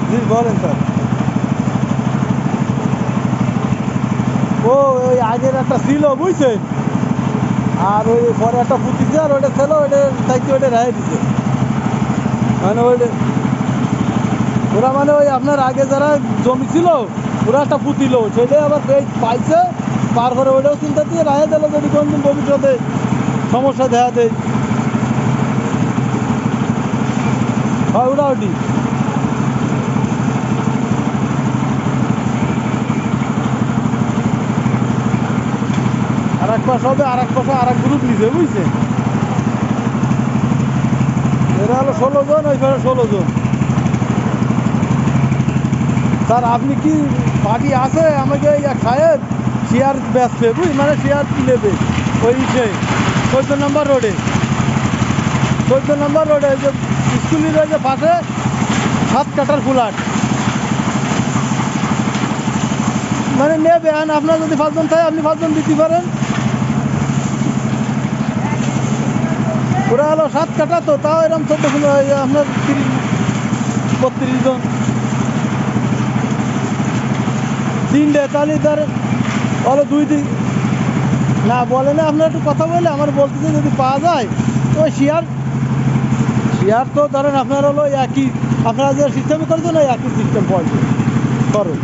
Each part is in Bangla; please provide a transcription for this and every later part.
জি বলেন স্যার। ও ওই আগের একটা ছিল বুঝছেন, আর ওই পরে একটা পুঁতিছে, আর ওইটা ছিল, ওইটা দায়িত্ব ওইটা রেখে দিছে। মানে ওইটা ওরা মানে ওই আপনার আগে যারা জমি ছিল ওরা একটা পুঁতিল, সেটাই আবার পাইছে, পার করে ওইটাও চিন্তা দিয়ে রেখে দিল, যদি কোনদিন ভবিষ্যতে সমস্যা দেখা দেয়। হয় ওটা ওটি। আর এক পাশে হবে, আর এক পাশে আর এক গ্রুপ নিছে বুঝছেন। এরা হলো 16 জন, ওই পাশে 16 জন। স্যার আপনি কি পার্টি আছে আমাকে খায়ের শেয়ার বেচবে বুঝ, মানে শেয়ার নেবে ওই সে 14 নম্বর রোডে, 14 নম্বর রোডে ওই যে স্কুলের ওই যে পাশে 7 কাঠার ফ্ল্যাট। মানে নেবে, আর আপনার যদি 5 জন থাকে আপনি 5 জন দিতে পারেন। ওরা হলো 7 কাঠা, তো তাও এরকম 14 কিলো আপনার 32 জন। 3টে তাহলে তার হলো 2 দিন। না বলে না, আপনার একটু কথা বলে আমার বলতেছে যদি পাওয়া যায় তো শেয়ার। শেয়ার তো ধরেন আপনার হলো একই, আপনারা যে সিস্টেমে করছেন ওই একই সিস্টেম পড়বে করো।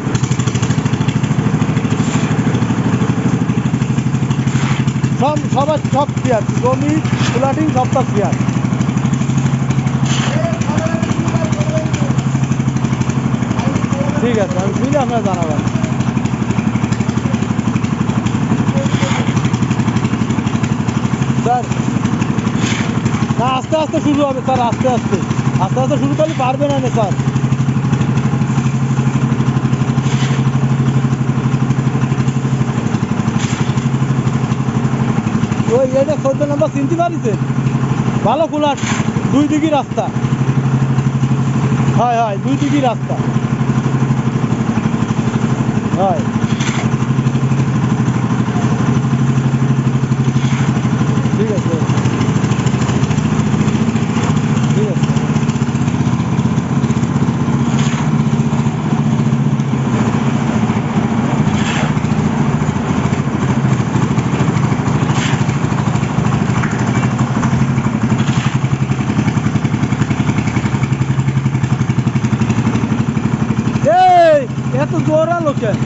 সবার সব শেয়ার, জমি ফ্ল্যাটিং সবটা শেয়ার। ঠিক আছে, আমি শুনে আপনারা জানাবেন। স্যার না, আস্তে আস্তে শুরু হবে স্যার, আস্তে আস্তে আস্তে আস্তে শুরু করলে পারবে না স্যার। ওই এটা 14 নম্বর চিনতে পারিছে, ভালো ফ্ল্যাট, 2 দিকে রাস্তা। হয় হয়, 2 দিকে রাস্তা হয়। ঠিক আছে, ঠিক আছে। এই এত জোরালো কেন?